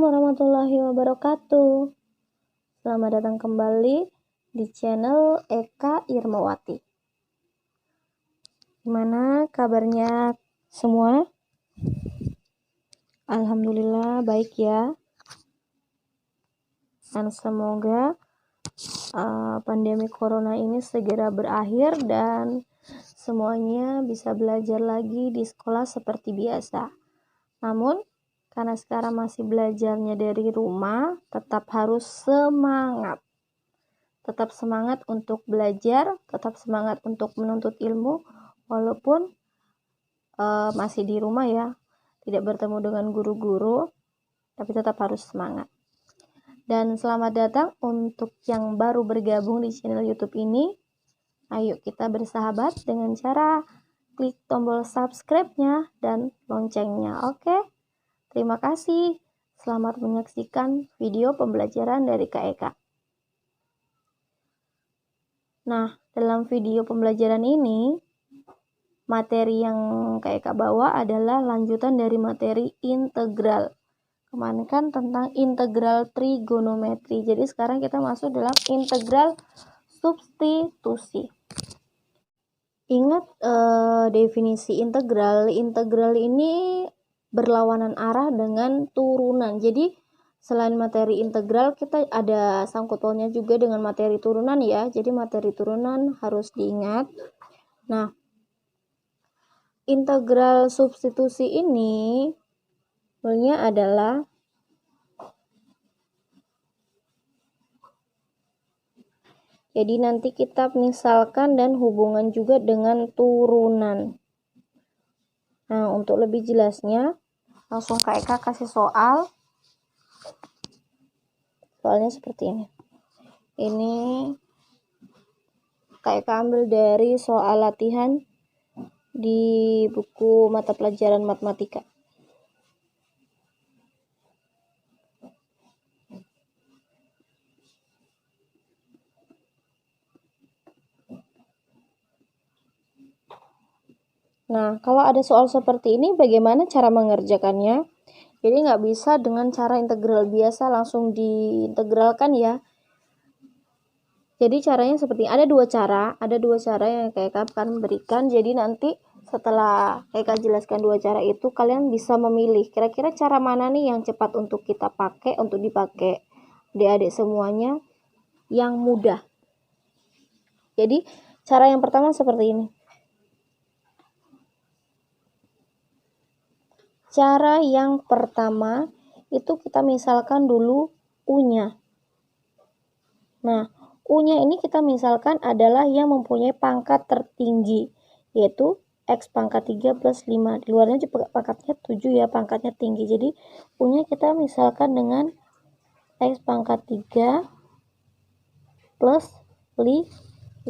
warahmatullahi wabarakatuh. Selamat datang kembali di channel Eka Irmawati. Gimana kabarnya semua? Alhamdulillah baik ya. Dan semoga pandemi corona ini segera berakhir dan semuanya bisa belajar lagi di sekolah seperti biasa. Namun karena sekarang masih belajarnya dari rumah, tetap harus semangat. Tetap semangat untuk belajar, tetap semangat untuk menuntut ilmu, walaupun masih di rumah ya, tidak bertemu dengan guru-guru, tapi tetap harus semangat. Dan selamat datang untuk yang baru bergabung di channel YouTube ini. Ayo kita bersahabat dengan cara klik tombol subscribe-nya dan loncengnya, oke? Terima kasih. Selamat menyaksikan video pembelajaran dari Kak Eka. Nah, dalam video pembelajaran ini, materi yang Kak Eka bawa adalah lanjutan dari materi integral. Kemarin kan tentang integral trigonometri. Jadi sekarang kita masuk dalam integral substitusi. Ingat definisi integral. Integral ini berlawanan arah dengan turunan. Jadi selain materi integral, kita ada sangkut pautnya juga dengan materi turunan ya. Jadi materi turunan harus diingat. Nah, integral substitusi ini sebenarnya adalah jadi nanti kita misalkan dan hubungan juga dengan turunan. Nah, untuk lebih jelasnya, langsung Kak Eka kasih soal. Soalnya seperti ini. Ini Kak Eka ambil dari soal latihan di buku mata pelajaran matematika. Nah, kalau ada soal seperti ini, bagaimana cara mengerjakannya? Jadi nggak bisa dengan cara integral biasa langsung diintegralkan ya. Jadi caranya seperti ada dua cara yang Kak akan berikan. Jadi nanti setelah Kak jelaskan dua cara itu, kalian bisa memilih kira-kira cara mana nih yang cepat untuk kita pakai, untuk dipakai adik-adik semuanya yang mudah. Jadi cara yang pertama seperti ini. Cara yang pertama itu kita misalkan dulu U-nya. Nah, U-nya ini kita misalkan adalah yang mempunyai pangkat tertinggi, yaitu X pangkat 3 plus 5. Di luarnya juga pangkatnya 7 ya, pangkatnya tinggi. Jadi, U-nya kita misalkan dengan X pangkat 3 plus 5.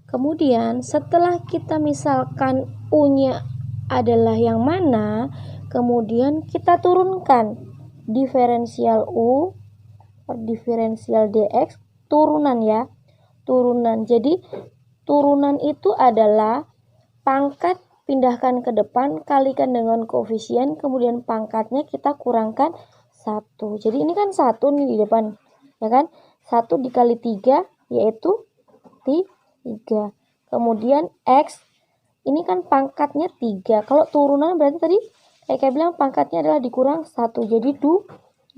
Kemudian, setelah kita misalkan U-nya adalah yang mana, kemudian kita turunkan diferensial U per diferensial dx turunan ya, turunan. Jadi turunan itu adalah pangkat pindahkan ke depan kalikan dengan koefisien, kemudian pangkatnya kita kurangkan 1. Jadi ini kan 1 nih di depan ya kan, 1 dikali 3 yaitu 3. Kemudian X ini kan pangkatnya 3. Kalau turunan berarti tadi kayak bilang pangkatnya adalah dikurang 1. Jadi 2.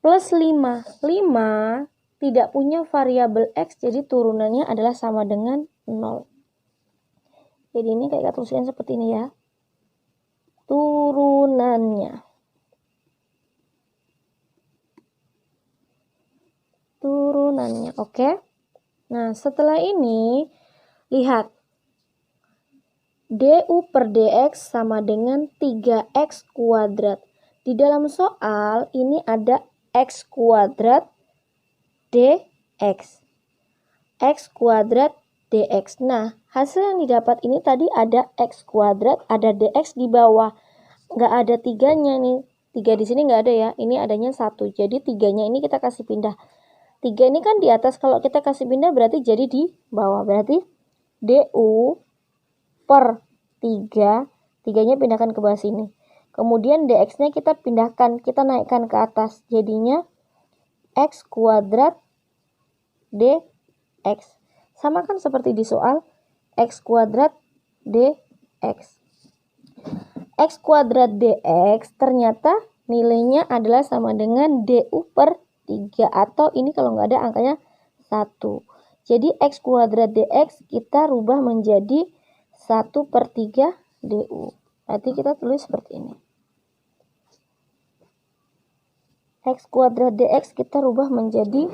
Plus 5. 5 tidak punya variabel X. Jadi turunannya adalah sama dengan 0. Jadi ini kayak tuliskan seperti ini ya. Turunannya. Turunannya. Oke. Nah setelah ini lihat. DU per DX sama dengan 3X kuadrat. Di dalam soal ini ada X kuadrat DX. X kuadrat DX. Nah, hasil yang didapat ini tadi ada X kuadrat, ada DX di bawah. Nggak ada 3-nya nih. 3 di sini nggak ada ya. Ini adanya 1. Jadi 3-nya ini kita kasih pindah. 3 ini kan di atas. Kalau kita kasih pindah berarti jadi di bawah. Berarti DU per 3, 3-nya pindahkan ke bawah sini. Kemudian dx-nya kita pindahkan, kita naikkan ke atas. Jadinya x kuadrat dx. Sama kan seperti di soal, x kuadrat dx. X kuadrat dx ternyata nilainya adalah sama dengan du per 3. Atau ini kalau nggak ada angkanya 1. Jadi x kuadrat dx kita rubah menjadi 1 per 3 du. Berarti kita tulis seperti ini. X kuadrat dx kita rubah menjadi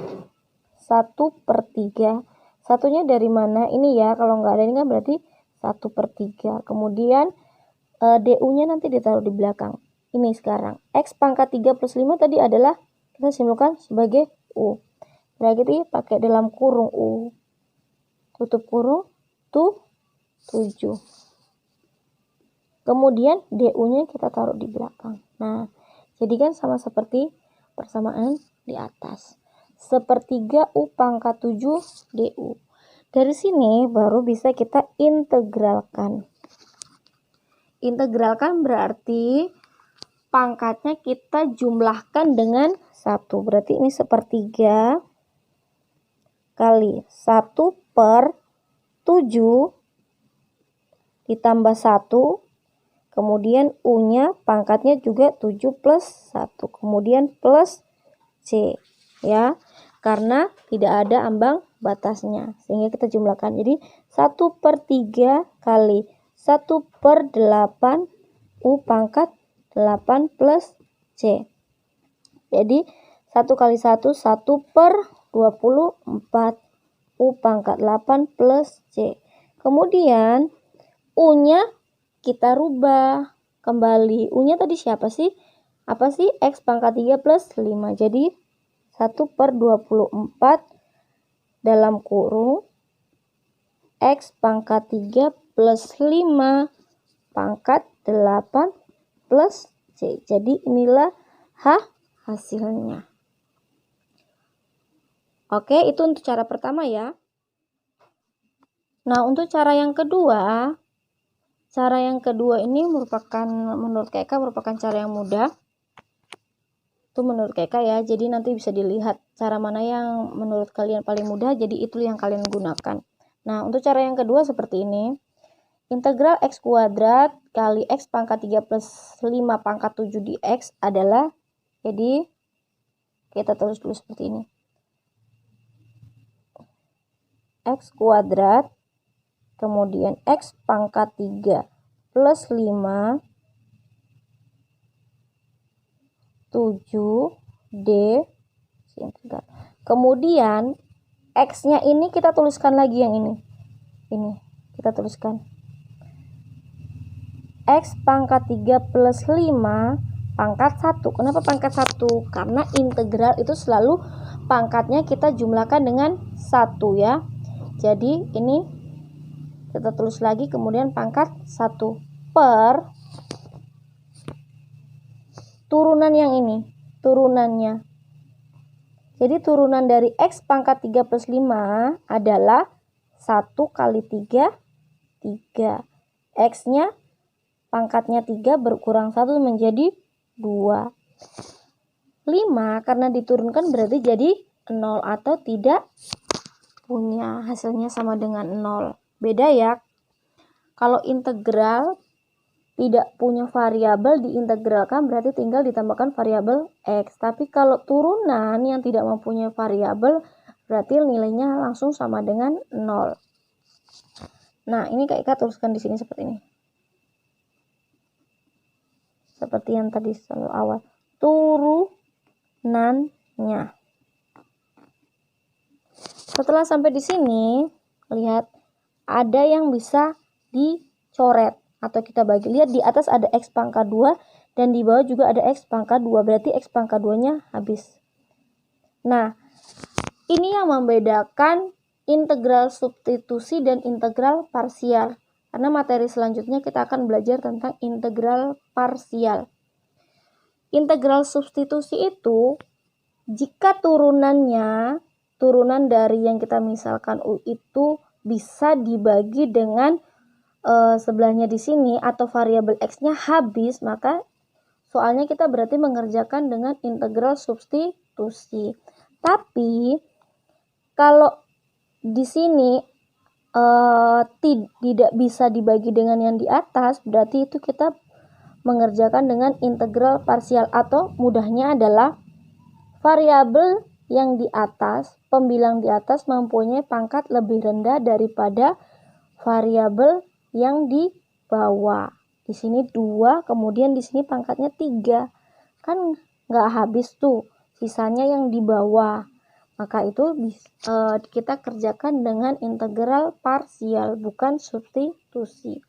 1 per 3. Satunya dari mana? Ini ya, kalau nggak ada ini kan berarti 1 per 3. Kemudian du-nya nanti ditaruh di belakang. Ini sekarang. X pangkat 3 plus 5 tadi adalah kita simpulkan sebagai u. Berarti pakai dalam kurung u. Tutup kurung, 7. Kemudian du-nya kita taruh di belakang. Nah, jadi kan sama seperti persamaan di atas. Sepertiga u pangkat 7 du. Dari sini baru bisa kita integralkan. Integralkan berarti pangkatnya kita jumlahkan dengan 1. Berarti ini sepertiga kali 1 per 7 ditambah 1. Kemudian U-nya pangkatnya juga 7 plus 1. Kemudian plus C. Ya, karena tidak ada ambang batasnya. Sehingga kita jumlahkan. Jadi 1 per 3 kali 1 per 8 U pangkat 8 plus C. Jadi 1 kali 1, 1 per 24 U pangkat 8 plus C. Kemudian U-nya kita rubah kembali. U-nya tadi siapa sih? Apa sih? X pangkat 3 plus 5. Jadi 1 per 24 dalam kurung X pangkat 3 plus 5 pangkat 8 plus C. Jadi inilah hasilnya. Oke, itu untuk cara pertama ya. Nah, untuk cara yang kedua ini merupakan menurut KK merupakan cara yang mudah. Itu menurut KK ya. Jadi nanti bisa dilihat cara mana yang menurut kalian paling mudah, jadi itu yang kalian gunakan. Nah, untuk cara yang kedua seperti ini. Integral x kuadrat kali x pangkat 3 plus 5 pangkat 7 dx adalah, jadi kita tulis dulu seperti ini. X kuadrat kemudian x pangkat 3 plus 5 7D kemudian x-nya ini kita tuliskan lagi yang ini kita tuliskan x pangkat 3 plus 5 pangkat 1. Kenapa pangkat 1? Karena integral itu selalu pangkatnya kita jumlahkan dengan 1 ya. Jadi ini kita tulis lagi kemudian pangkat 1 per turunan yang ini, turunannya. Jadi turunan dari x pangkat 3 plus 5 adalah 1 kali 3, 3. X-nya pangkatnya 3 berkurang 1 menjadi 2. 5 karena diturunkan berarti jadi 0 atau tidak punya, hasilnya sama dengan 0. Beda ya. Kalau integral tidak punya variabel diintegralkan berarti tinggal ditambahkan variabel x. Tapi kalau turunan yang tidak mempunyai variabel berarti nilainya langsung sama dengan 0. Nah, ini Kak Ika tuliskan di sini seperti ini. Seperti yang tadi awal. Turunannya. Setelah sampai di sini, lihat ada yang bisa dicoret atau kita bagi. Lihat di atas ada x pangkat 2 dan di bawah juga ada x pangkat 2. Berarti x pangkat 2-nya habis. Nah, ini yang membedakan integral substitusi dan integral parsial. Karena materi selanjutnya kita akan belajar tentang integral parsial. Integral substitusi itu jika turunan dari yang kita misalkan U itu bisa dibagi dengan sebelahnya di sini atau variabel x-nya habis, maka soalnya kita berarti mengerjakan dengan integral substitusi. Tapi kalau di sini tidak bisa dibagi dengan yang di atas, berarti itu kita mengerjakan dengan integral parsial, atau mudahnya adalah variabel yang di atas, pembilang di atas mempunyai pangkat lebih rendah daripada variabel yang di bawah. Di sini 2, kemudian di sini pangkatnya 3. Kan nggak habis tuh, sisanya yang di bawah. Maka itu kita kerjakan dengan integral parsial, bukan substitusi.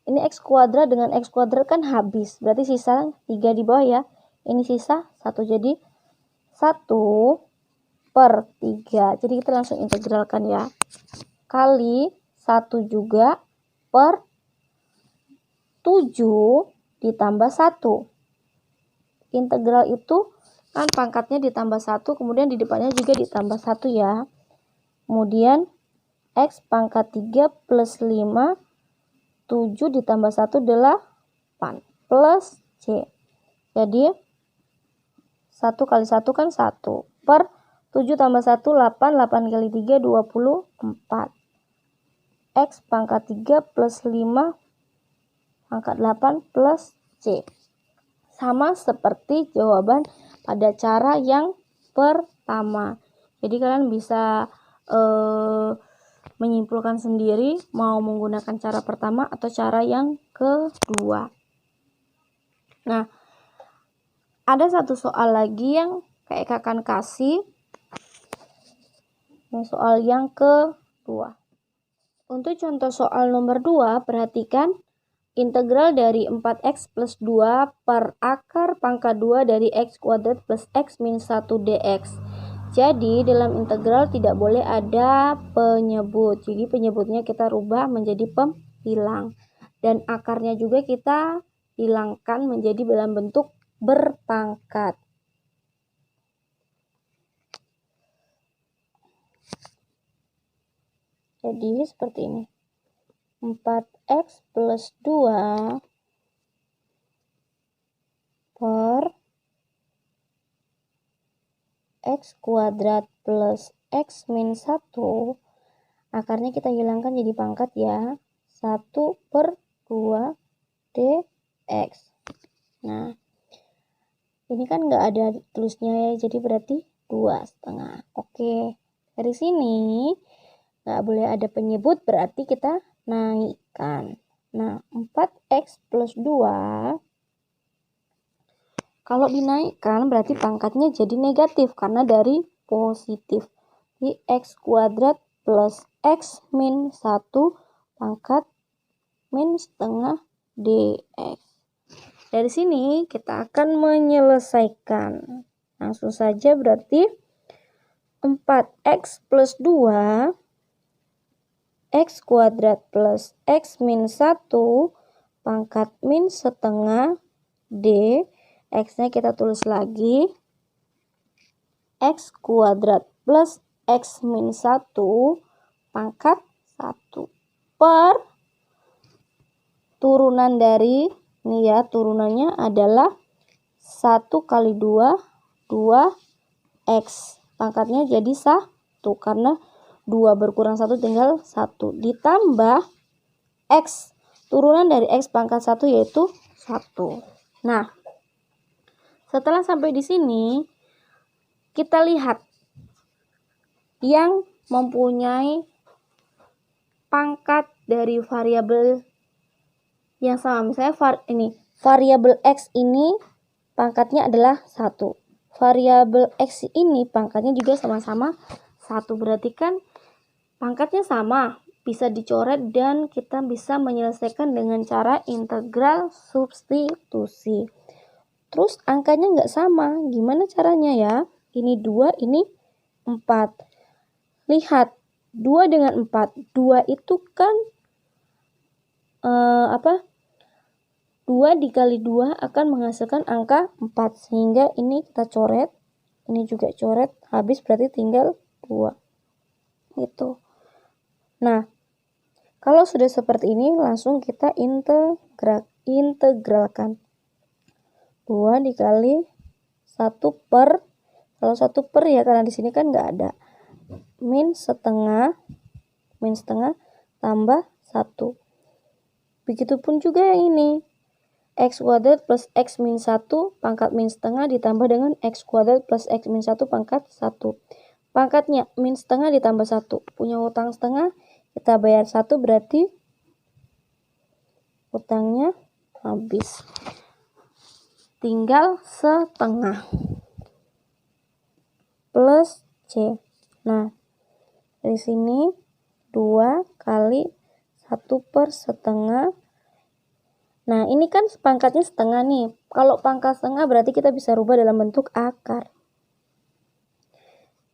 Ini x kuadrat dengan x kuadrat kan habis, berarti sisa 3 di bawah ya. Ini sisa 1, jadi 1/3. Jadi kita langsung integralkan ya. Kali 1 juga per 7 ditambah 1. Integral itu kan pangkatnya ditambah 1, kemudian di depannya juga ditambah 1 ya. Kemudian x pangkat 3 plus 5, 7 ditambah 1, 8, plus c. Jadi 1 kali 1 kan 1, per 7 tambah 1, 8, 8 kali 3, 24. X pangkat 3 plus 5 pangkat 8 plus C. Sama seperti jawaban pada cara yang pertama. Jadi kalian bisa menyimpulkan sendiri mau menggunakan cara pertama atau cara yang kedua. Nah, ada satu soal lagi yang kayak kakak kasih. Ini soal yang kedua. Untuk contoh soal nomor 2, perhatikan integral dari 4x plus 2 per akar pangkat 2 dari x kuadrat plus x min 1 dx. Jadi dalam integral tidak boleh ada penyebut. Jadi penyebutnya kita rubah menjadi pembilang. Dan akarnya juga kita hilangkan menjadi dalam bentuk berpangkat. Jadi seperti ini. 4x plus 2 per x kuadrat plus x min 1, akarnya kita hilangkan jadi pangkat ya, 1/2 dx. Nah, ini kan nggak ada tulisnya ya, jadi berarti 2,5. Oke, dari sini nggak boleh ada penyebut, berarti kita naikkan. Nah, 4x plus 2 kalau dinaikkan berarti pangkatnya jadi negatif karena dari positif. Jadi x kuadrat plus x min 1 pangkat min setengah dx. Dari sini kita akan menyelesaikan. Langsung saja berarti 4x plus 2 x kuadrat plus x min 1 pangkat min setengah d. X-nya kita tulis lagi. X kuadrat plus x min 1 pangkat 1 per turunan dari, ini ya, turunannya adalah 1 kali 2, 2x. Pangkatnya jadi 1 karena 2 berkurang 1 tinggal 1. Ditambah x. Turunan dari x pangkat 1 yaitu 1. Nah, setelah sampai di sini, kita lihat yang mempunyai pangkat dari variabel yang sama. Misalnya variabel x ini pangkatnya adalah 1. Variabel x ini pangkatnya juga sama-sama 1. Berarti kan pangkatnya sama, bisa dicoret dan kita bisa menyelesaikan dengan cara integral substitusi. Terus angkanya nggak sama, gimana caranya ya? Ini 2, ini 4. Lihat, 2 dengan 4. 2 itu kan 2 dikali 2 akan menghasilkan angka 4. Sehingga ini kita coret, ini juga coret, habis berarti tinggal 2. Gitu. Nah, kalau sudah seperti ini langsung kita integralkan. 2 dikali 1 per, kalau 1 per ya karena di sini kan nggak ada, min setengah tambah 1. Begitupun juga yang ini, x kuadrat plus x min 1 pangkat min setengah ditambah dengan x kuadrat plus x min 1 pangkat 1. Pangkatnya min setengah ditambah 1. Punya utang setengah, kita bayar 1 berarti utangnya habis. Tinggal setengah. Plus C. Nah, dari sini 2 kali 1 per setengah. Nah, ini kan pangkatnya setengah nih. Kalau pangkat setengah berarti kita bisa rubah dalam bentuk akar.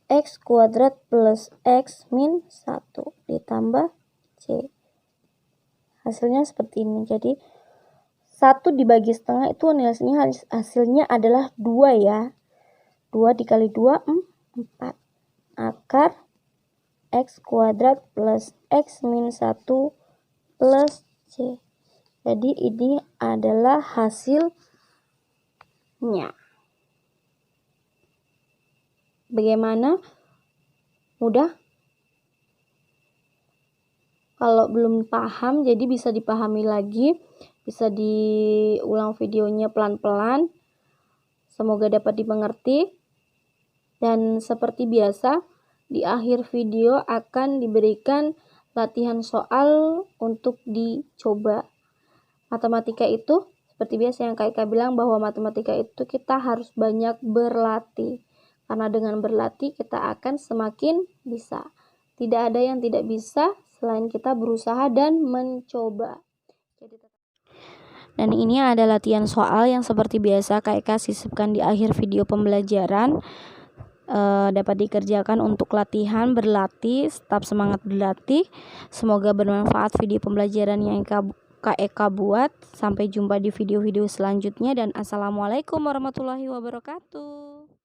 X kuadrat plus X min 1 ditambah C. Hasilnya seperti ini. Jadi, 1 dibagi setengah itu hasilnya adalah 2 ya. 2 dikali 2, 4. Akar X kuadrat plus X min 1 plus C. Jadi ini adalah hasilnya. Bagaimana? Mudah? Kalau belum paham, jadi bisa dipahami lagi. Bisa diulang videonya pelan-pelan. Semoga dapat dimengerti. Dan seperti biasa, di akhir video akan diberikan latihan soal untuk dicoba. Matematika itu seperti biasa yang Kak Ika bilang, bahwa matematika itu kita harus banyak berlatih. Karena dengan berlatih kita akan semakin bisa. Tidak ada yang tidak bisa selain kita berusaha dan mencoba. Dan ini ada latihan soal yang seperti biasa Kak Ika sisipkan di akhir video pembelajaran. Dapat dikerjakan untuk latihan, berlatih, tetap semangat berlatih. Semoga bermanfaat video pembelajaran yang Kak Eka buat. Sampai jumpa di video-video selanjutnya dan assalamualaikum warahmatullahi wabarakatuh.